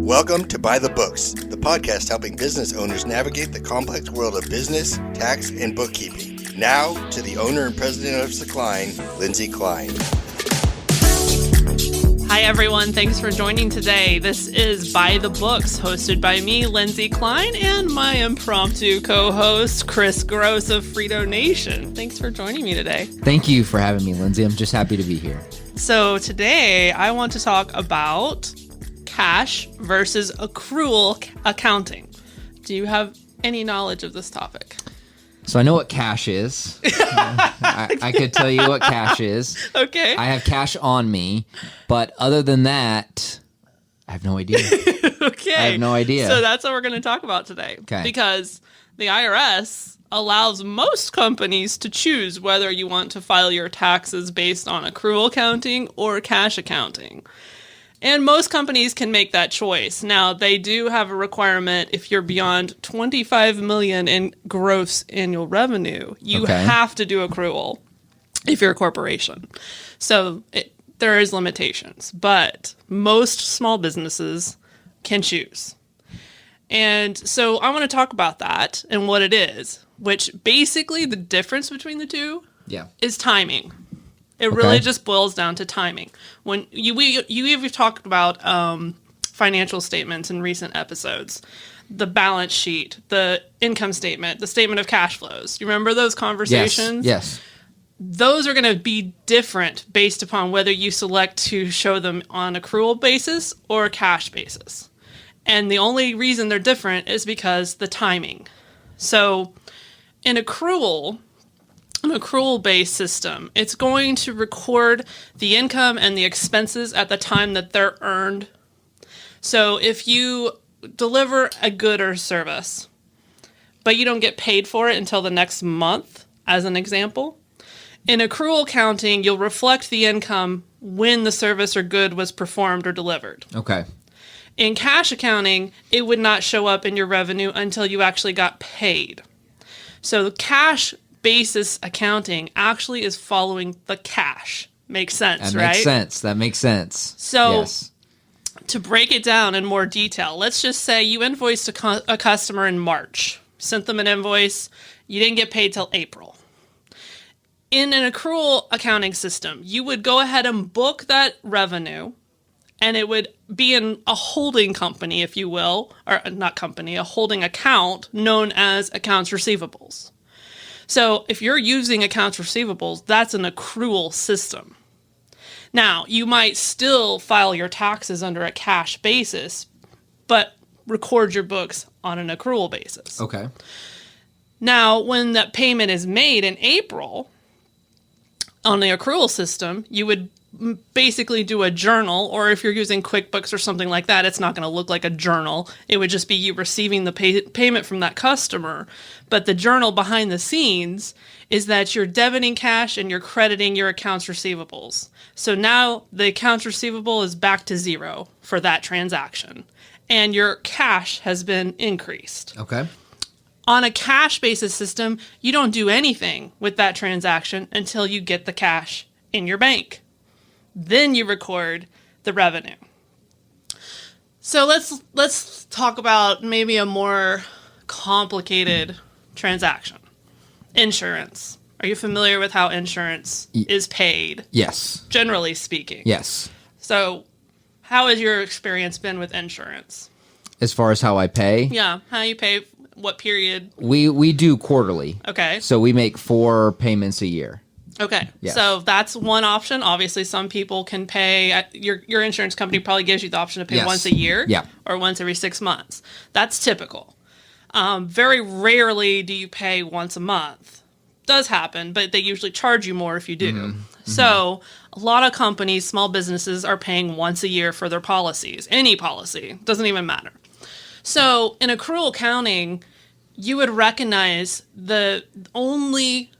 Welcome to By the Books, the podcast helping business owners navigate the complex world of business, tax, and bookkeeping. Now, to the owner and president of Klein, Lindsay Klein. Hi, everyone. Thanks for joining today. This is By the Books, hosted by me, Lindsay Klein, and my impromptu co-host, Chris Gross of Frito Nation. Thanks for joining me today. Thank you for having me, Lindsay. I'm just happy to be here. So today, I want to talk about cash versus accrual accounting. Do you have any knowledge of this topic? So I know what cash is. I could tell you what cash is. Okay. I have cash on me, but other than that, I have no idea. Okay. I have no idea. So that's what we're going to talk about today. Okay. Because the IRS allows most companies to choose whether you want to file your taxes based on accrual accounting or cash accounting. And most companies can make that choice. Now, they do have a requirement if you're beyond $25 million in gross annual revenue, you have to do accrual if you're a corporation. So there is limitations, but most small businesses can choose. And so I want to talk about that and what it is, which basically the difference between the two is timing. It really just boils down to timing. When you've talked about financial statements in recent episodes, the balance sheet, the income statement, the statement of cash flows. You remember those conversations? Yes. Those are going to be different based upon whether you select to show them on accrual basis or cash basis. And the only reason they're different is because the timing. So in an accrual-based system, it's going to record the income and the expenses at the time that they're earned. So if you deliver a good or service, but you don't get paid for it until the next month, as an example, in accrual accounting, you'll reflect the income when the service or good was performed or delivered. Okay. In cash accounting, it would not show up in your revenue until you actually got paid. So the cash basis accounting actually is following the cash. Makes sense, right? That makes sense. So to break it down in more detail, let's just say you invoiced a customer in March, sent them an invoice, you didn't get paid till April. In an accrual accounting system, you would go ahead and book that revenue, and it would be in a holding company, if you will, or not company, a holding account known as accounts receivables. So if you're using accounts receivables, that's an accrual system. Now, you might still file your taxes under a cash basis, but record your books on an accrual basis. Okay. Now, when that payment is made in April on the accrual system, you would basically do a journal, or if you're using QuickBooks or something like that, it's not going to look like a journal. It would just be you receiving the payment from that customer. But the journal behind the scenes is that you're debiting cash and you're crediting your accounts receivables. So now the accounts receivable is back to zero for that transaction, and your cash has been increased. Okay. On a cash basis system, you don't do anything with that transaction until you get the cash in your bank. Then you record the revenue. So let's talk about maybe a more complicated transaction. Insurance. Are you familiar with how insurance is paid? Yes. Generally speaking. Yes. So how has your experience been with insurance? As far as how I pay? Yeah. How you pay, what period? We do quarterly. Okay. So we make 4 payments a year. Okay, Yes. So that's one option. Obviously, some people can pay. Your insurance company probably gives you the option to pay once a year or once every 6 months. That's typical. Very rarely do you pay once a month. Does happen, but they usually charge you more if you do. Mm-hmm. So a lot of companies, small businesses, are paying once a year for their policies. Any policy. Doesn't even matter. So in accrual accounting, you would recognize only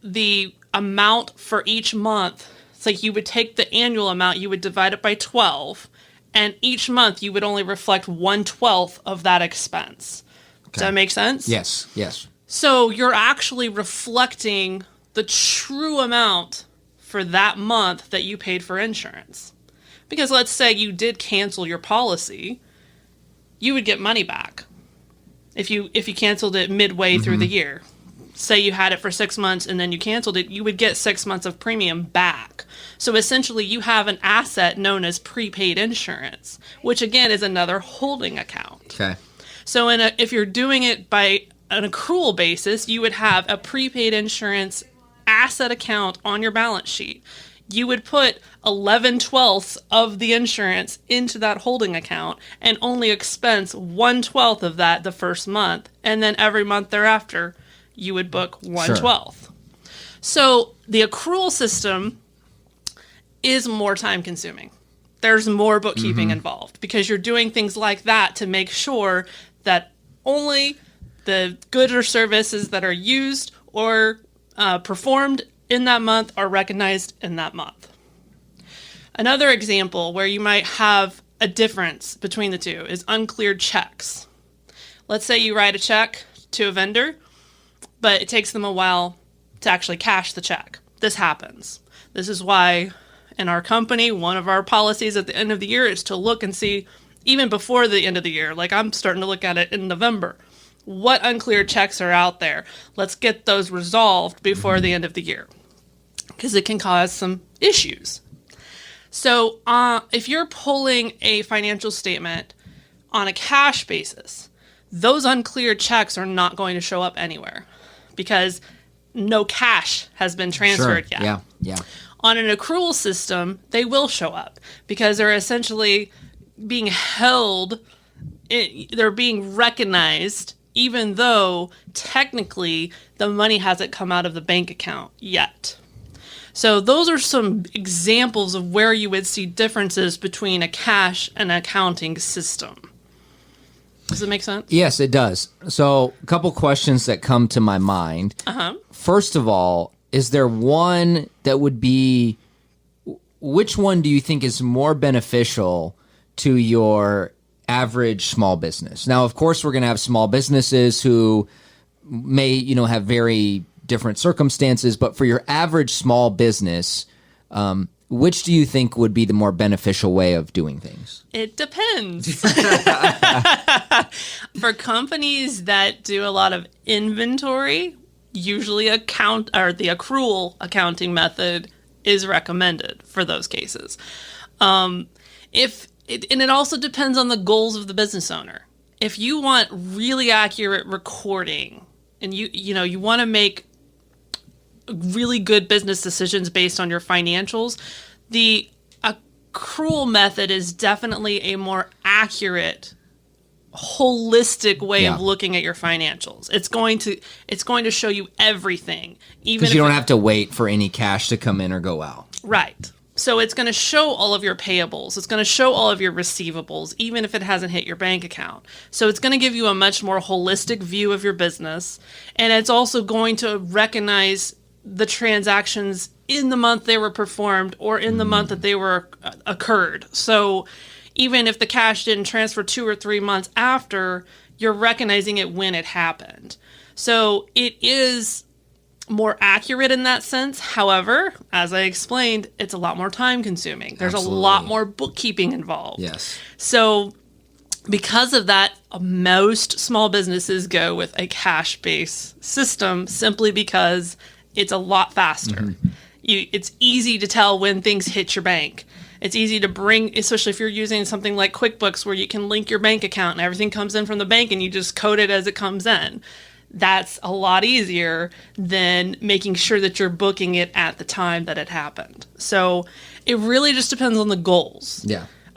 the amount for each month. It's like you would take the annual amount, you would divide it by 12, and each month you would only reflect 1/12 of that expense. Okay. Does that make sense? Yes. So you're actually reflecting the true amount for that month that you paid for insurance. Because let's say you did cancel your policy, you would get money back if you canceled it midway through the year. Say you had it for 6 months and then you canceled it, you would get 6 months of premium back. So essentially you have an asset known as prepaid insurance, which again is another holding account. Okay. So if you're doing it by an accrual basis, you would have a prepaid insurance asset account on your balance sheet. You would put 11/12 of the insurance into that holding account and only expense 1/12 of that the first month. And then every month thereafter, you would book 1/12. So the accrual system is more time consuming. There's more bookkeeping involved because you're doing things like that to make sure that only the goods or services that are used or performed in that month are recognized in that month. Another example where you might have a difference between the two is unclear checks. Let's say you write a check to a vendor, but it takes them a while to actually cash the check. This happens. This is why in our company, one of our policies at the end of the year is to look and see, even before the end of the year, like I'm starting to look at it in November, what unclear checks are out there. Let's get those resolved before the end of the year because it can cause some issues. So if you're pulling a financial statement on a cash basis, those unclear checks are not going to show up anywhere because no cash has been transferred yet. Yeah. On an accrual system, they will show up because they're essentially being held, they're being recognized, even though technically the money hasn't come out of the bank account yet. So those are some examples of where you would see differences between a cash and accounting system. Does it make sense? Yes, it does. So a couple questions that come to my mind. First of all, is there one that would be, which one do you think is more beneficial to your average small business? Now, of course, we're going to have small businesses who may, have very different circumstances, but for your average small business, which do you think would be the more beneficial way of doing things? It depends. For companies that do a lot of inventory, usually the accrual accounting method is recommended for those cases. And it also depends on the goals of the business owner. If you want really accurate recording and you want to make really good business decisions based on your financials, the accrual method is definitely a more accurate, holistic way of looking at your financials. It's going to show you everything, even because you don't have to wait for any cash to come in or go out. Right. So it's going to show all of your payables. It's going to show all of your receivables, even if it hasn't hit your bank account. So it's going to give you a much more holistic view of your business. And it's also going to recognize the transactions in the month they were performed or in the month that they were occurred. So even if the cash didn't transfer 2 or 3 months after, you're recognizing it when it happened. So it is more accurate in that sense. However, as I explained, it's a lot more time consuming. There's a lot more bookkeeping involved. Yes. So because of that, most small businesses go with a cash-based system simply because it's a lot faster. It's easy to tell when things hit your bank. It's easy to bring, especially if you're using something like QuickBooks where you can link your bank account and everything comes in from the bank and you just code it as it comes in. That's a lot easier than making sure that you're booking it at the time that it happened. So it really just depends on the goals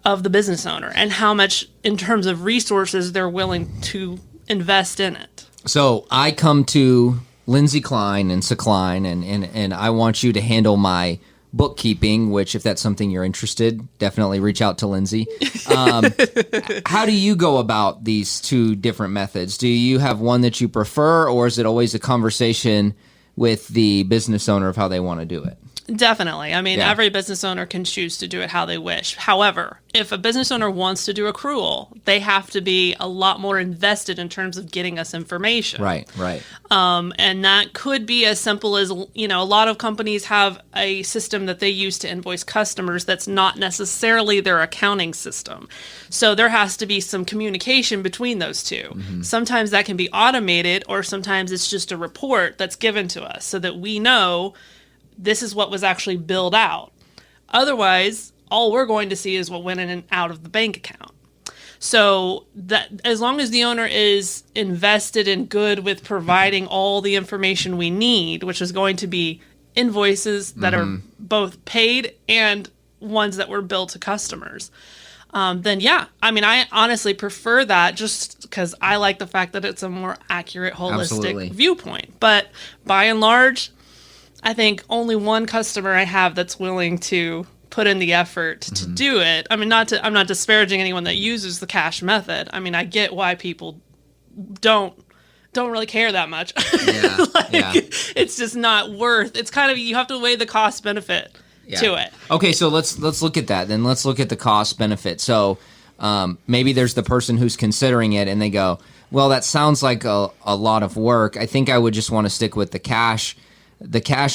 of the business owner and how much in terms of resources they're willing to invest in it. So I come to Lindsay Klein and Secline, and I want you to handle my bookkeeping, which if that's something you're interested, definitely reach out to Lindsay. How do you go about these two different methods? Do you have one that you prefer, or is it always a conversation with the business owner of how they want to do it? Definitely. I mean, Yeah. every business owner can choose to do it how they wish. However, if a business owner wants to do accrual, they have to be a lot more invested in terms of getting us information. Right. And that could be as simple as, a lot of companies have a system that they use to invoice customers that's not necessarily their accounting system. So there has to be some communication between those two. Mm-hmm. Sometimes that can be automated, or sometimes it's just a report that's given to us so that we know this is what was actually billed out. Otherwise, all we're going to see is what went in and out of the bank account. So that as long as the owner is invested and good with providing all the information we need, which is going to be invoices that are both paid and ones that were billed to customers, then yeah, I mean, I honestly prefer that just because I like the fact that it's a more accurate, holistic Absolutely. viewpoint. But by and large, I think only one customer I have that's willing to put in the effort to do it. I mean, I'm not disparaging anyone that uses the cash method. I mean, I get why people don't really care that much. Yeah. It's just not worth. It's kind of, you have to weigh the cost benefit to it. Okay, so let's look at that. Then let's look at the cost benefit. So maybe there's the person who's considering it and they go, well, that sounds like a lot of work. I think I would just want to stick with the cash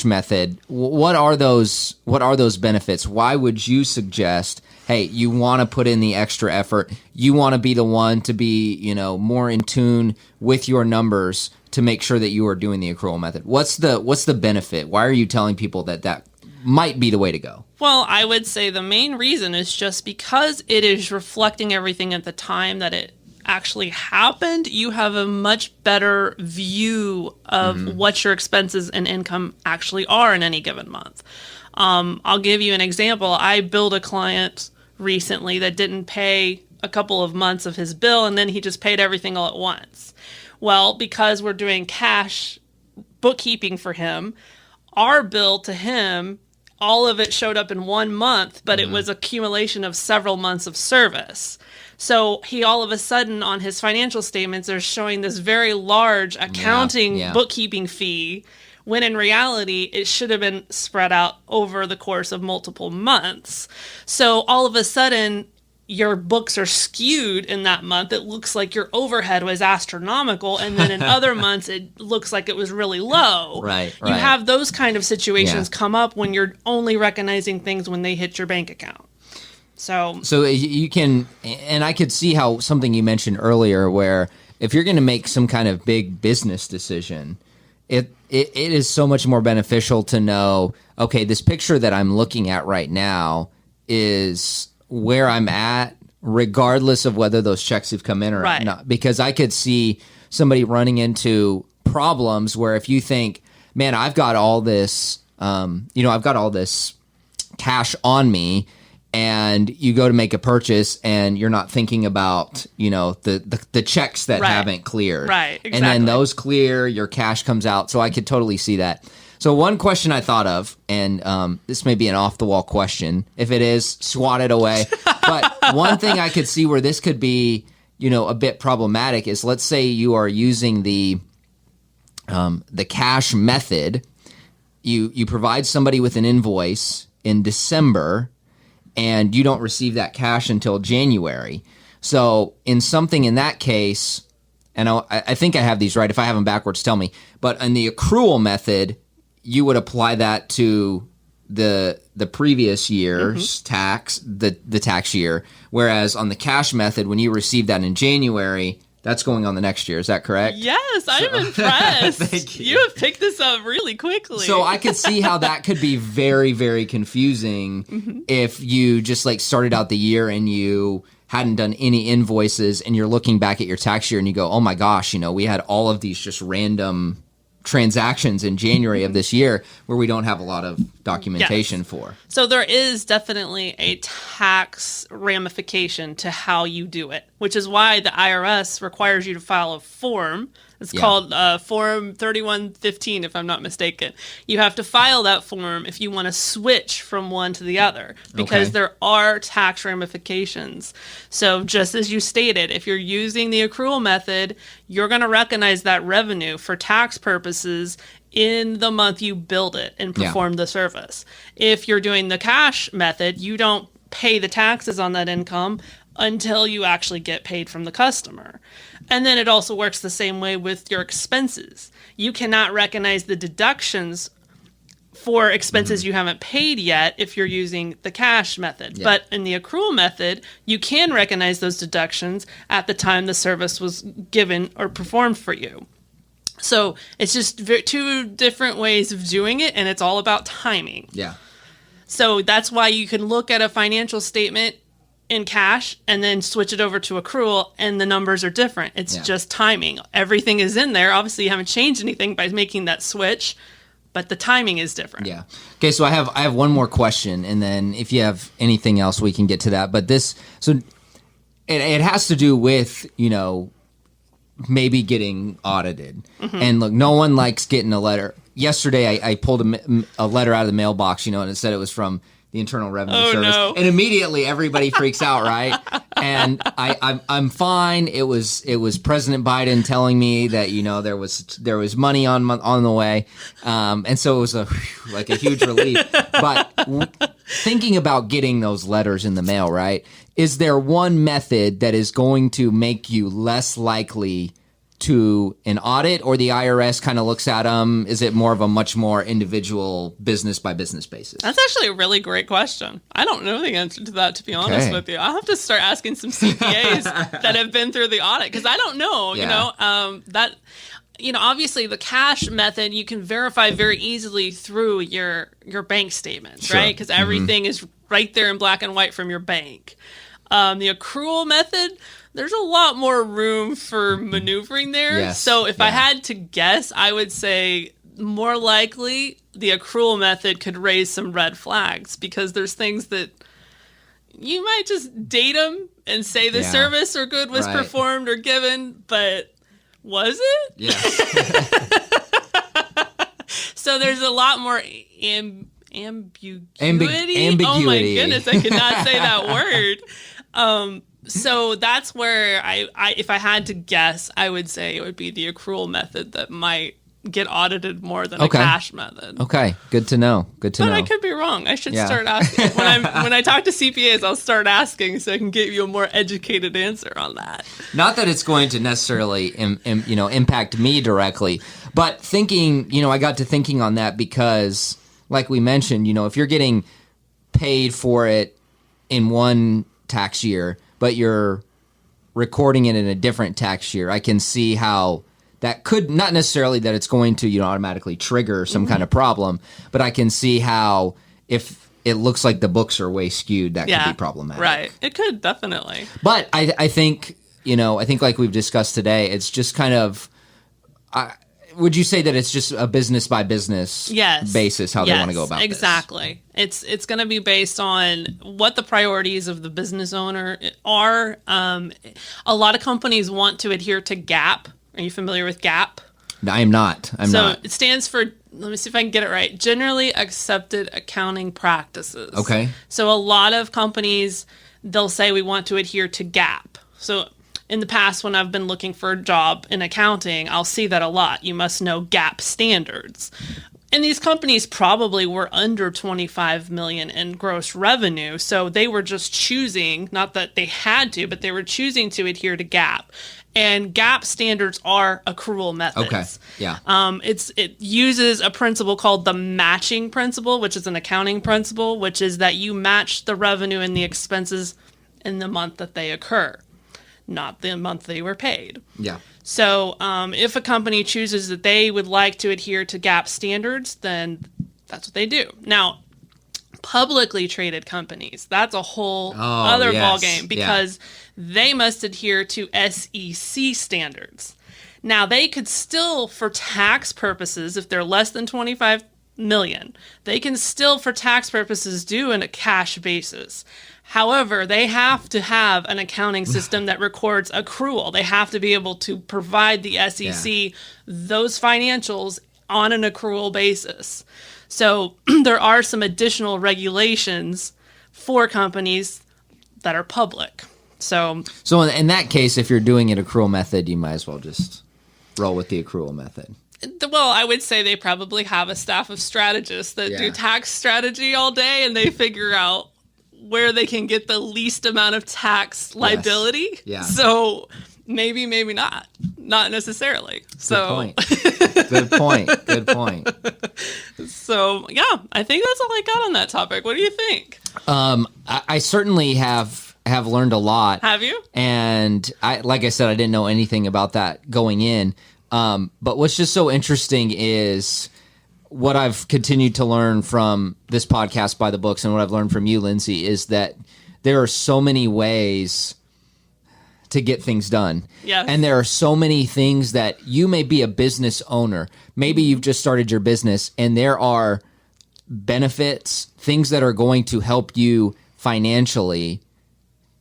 method. What are those benefits? Why would you suggest, hey, you want to put in the extra effort, you want to be the one to be, more in tune with your numbers to make sure that you are doing the accrual method? What's the benefit? Why are you telling people that might be the way to go? Well, I would say the main reason is just because it is reflecting everything at the time that it actually happened. You have a much better view of what your expenses and income actually are in any given month. I'll give you an example. I billed a client recently that didn't pay a couple of months of his bill, and then he just paid everything all at once. Well, because we're doing cash bookkeeping for him, our bill to him, all of it showed up in 1 month, but it was accumulation of several months of service. So he all of a sudden on his financial statements are showing this very large accounting bookkeeping fee, when in reality it should have been spread out over the course of multiple months. So all of a sudden your books are skewed in that month. It looks like your overhead was astronomical, and then in other months it looks like it was really low. Right. You have those kind of situations come up when you're only recognizing things when they hit your bank account. So you can, and I could see how something you mentioned earlier, where if you're going to make some kind of big business decision, it is so much more beneficial to know, okay, this picture that I'm looking at right now is where I'm at, regardless of whether those checks have come in or not. Because I could see somebody running into problems where if you think, man, I've got all this, I've got all this cash on me, and you go to make a purchase and you're not thinking about, the checks that haven't cleared. Right, exactly. And then those clear, your cash comes out. So I could totally see that. So one question I thought of, and this may be an off-the-wall question. If it is, swat it away. But one thing I could see where this could be, a bit problematic is, let's say you are using the cash method. You provide somebody with an invoice in December, and you don't receive that cash until January. So in something in that case, and I think I have these right. If I have them backwards, tell me. But in the accrual method, you would apply that to the previous year's tax, the tax year. Whereas on the cash method, when you receive that in January, that's going on the next year. Is that correct? Yes, I'm impressed. Thank you. You have picked this up really quickly. So I could see how that could be very, very confusing if you just started out the year and you hadn't done any invoices and you're looking back at your tax year and you go, oh my gosh, we had all of these just random transactions in January of this year where we don't have a lot of documentation for. So there is definitely a tax ramification to how you do it, which is why the IRS requires you to file a form. It's called Form 3115, if I'm not mistaken. You have to file that form if you want to switch from one to the other, because there are tax ramifications. So just as you stated, if you're using the accrual method, you're going to recognize that revenue for tax purposes in the month you billed it and performed the service. If you're doing the cash method, you don't pay the taxes on that income until you actually get paid from the customer. And then it also works the same way with your expenses. You cannot recognize the deductions for expenses you haven't paid yet if you're using the cash method. Yeah. But in the accrual method, you can recognize those deductions at the time the service was given or performed for you. So it's just two different ways of doing it, and it's all about timing. Yeah. So that's why you can look at a financial statement in cash and then switch it over to accrual, and the numbers are different. It's just timing. Everything is in there. Obviously, you haven't changed anything by making that switch, but the timing is different. Yeah. Okay, so I have one more question, and then if you have anything else, we can get to that. But this, so it has to do with, maybe getting audited. Mm-hmm. And look, no one likes getting a letter. Yesterday, I pulled a letter out of the mailbox, and it said it was from the Internal Revenue Service. No. And immediately everybody freaks out, right? And I'm fine. It was President Biden telling me that there was money on the way, and so it was a huge relief. But thinking about getting those letters in the mail, right? Is there one method that is going to make you less likely to an audit, or the IRS kind of looks at them? Is it more of a much more individual business by business basis? That's actually a really great question. I don't know the answer to that, to be honest with you. I'll have to start asking some CPAs that have been through the audit, because I don't know, obviously the cash method, you can verify very easily through your bank statements, right? Because everything is right there in black and white from your bank. The accrual method, there's a lot more room for maneuvering there. Yes. So if I had to guess, I would say more likely the accrual method could raise some red flags, because there's things that you might just date them and say the service or good was performed or given, but was it? Yes. So there's a lot more ambiguity. Ambiguity. Oh my goodness, I could not say that word. So that's where I if I had to guess, I would say it would be the accrual method that might get audited more than a cash method. Okay, good to know. But I could be wrong. I should start asking. When I talk to CPAs, I'll start asking so I can give you a more educated answer on that. Not that it's going to necessarily impact me directly, but thinking, I got to thinking on that because, like we mentioned, if you're getting paid for it in one tax year, but you're recording it in a different tax year, I can see how that could, not necessarily that it's going to automatically trigger some kind of problem, but I can see how if it looks like the books are way skewed, that could be problematic. Right. It could, definitely. But I think like we've discussed today, it's just kind of, would you say that it's just a business by business basis how they want to go about exactly. this? It's going to be based on what the priorities of the business owner are. A lot of companies want to adhere to GAAP. Are you familiar with GAAP? I'm not. So it stands for, let me see if I can get it right, Generally Accepted Accounting Practices. Okay. So a lot of companies, they'll say we want to adhere to GAAP. So in the past, when I've been looking for a job in accounting, I'll see that a lot. You must know GAAP standards. And these companies probably were under $25 million in gross revenue, so they were just choosing, not that they had to, but they were choosing to adhere to GAAP. And GAAP standards are accrual methods. Okay, yeah. It uses a principle called the matching principle, which is an accounting principle, which is that you match the revenue and the expenses in the month that they occur, not the month they were paid. Yeah. So if a company chooses that they would like to adhere to GAAP standards, then that's what they do. Now, publicly traded companies, that's a whole other ballgame, because they must adhere to SEC standards. Now, they could still, for tax purposes, if they're less than 25 million, they can still, for tax purposes, do in a cash basis. However, they have to have an accounting system that records accrual. They have to be able to provide the SEC those financials on an accrual basis. So there are some additional regulations for companies that are public. So in that case, if you're doing an accrual method, you might as well just roll with the accrual method. Well, I would say they probably have a staff of strategists that do tax strategy all day, and they figure out where they can get the least amount of tax liability. Yes. Yeah. So maybe not necessarily. So Good point. Good point. So yeah, I think that's all I got on that topic. What do you think? I certainly have learned a lot. Have you? And like I said, I didn't know anything about that going in. But what's just so interesting is what I've continued to learn from this podcast by the books, and what I've learned from you, Lindsay, is that there are so many ways to get things done. Yes. And there are so many things that you may be a business owner. Maybe you've just started your business, and there are benefits, things that are going to help you financially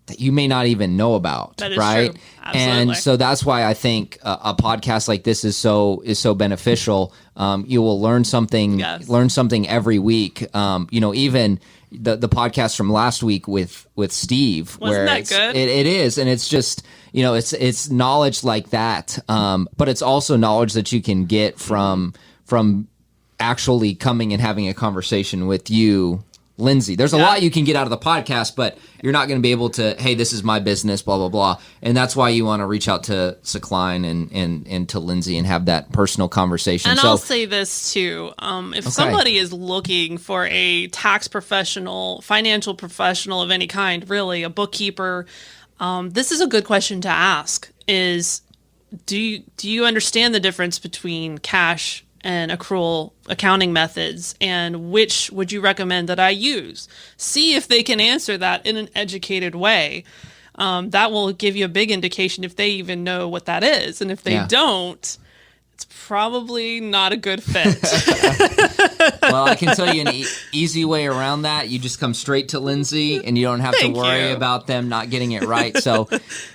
that you may not even know about. That is right? true. Absolutely. And so that's why I think a podcast like this is so beneficial. You will learn something, every week. Even the podcast from last week with Steve, Wasn't that good? It is, and it's just it's knowledge like that, but it's also knowledge that you can get from actually coming and having a conversation with you, Lindsay. There's a lot you can get out of the podcast, but you're not going to be able to, hey, this is my business, blah, blah, blah. And that's why you want to reach out to Sakline and to Lindsay and have that personal conversation. And I'll say this too. If somebody is looking for a tax professional, financial professional of any kind, really, a bookkeeper, this is a good question to ask is, do you understand the difference between cash and accrual accounting methods, and which would you recommend that I use? See if they can answer that in an educated way. That will give you a big indication if they even know what that is. And if they don't, it's probably not a good fit. Well, I can tell you an easy way around that. You just come straight to Lindsay, and you don't have to worry about them not getting it right. So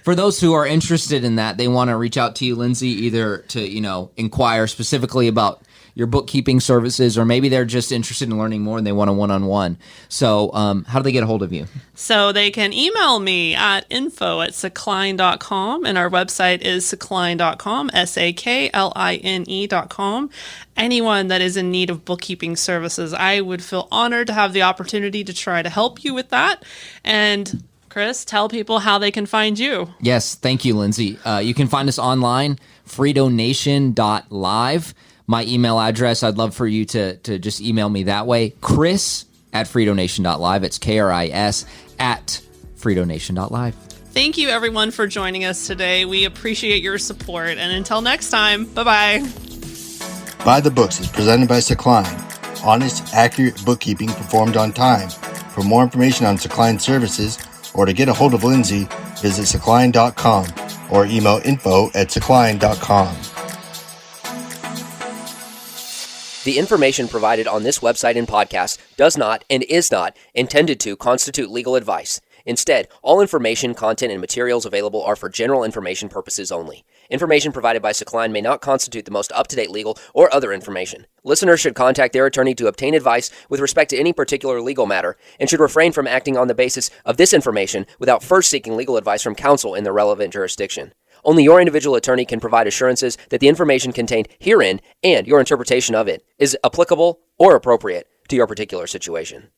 for those who are interested in that, they want to reach out to you, Lindsay, either to, inquire specifically about your bookkeeping services, or maybe they're just interested in learning more and they want a one-on-one. So how do they get a hold of you? So they can email me at info@sakline.com, and our website is sakline.com, SAKLINE.com. Anyone that is in need of bookkeeping services, I would feel honored to have the opportunity to try to help you with that. And Chris, tell people how they can find you. Yes, thank you, Lindsay. You can find us online, fridonation.live. My email address, I'd love for you to just email me that way, chris@fridonation.live. It's KRIS@fridonation.live. Thank you, everyone, for joining us today. We appreciate your support. And until next time, bye-bye. By the Books is presented by Sakline. Honest, accurate bookkeeping performed on time. For more information on Sakline services, or to get a hold of Lindsay, visit sakline.com or email info@sakline.com. The information provided on this website and podcast does not and is not intended to constitute legal advice. Instead, all information, content, and materials available are for general information purposes only. Information provided by Sakline may not constitute the most up-to-date legal or other information. Listeners should contact their attorney to obtain advice with respect to any particular legal matter, and should refrain from acting on the basis of this information without first seeking legal advice from counsel in the relevant jurisdiction. Only your individual attorney can provide assurances that the information contained herein and your interpretation of it is applicable or appropriate to your particular situation.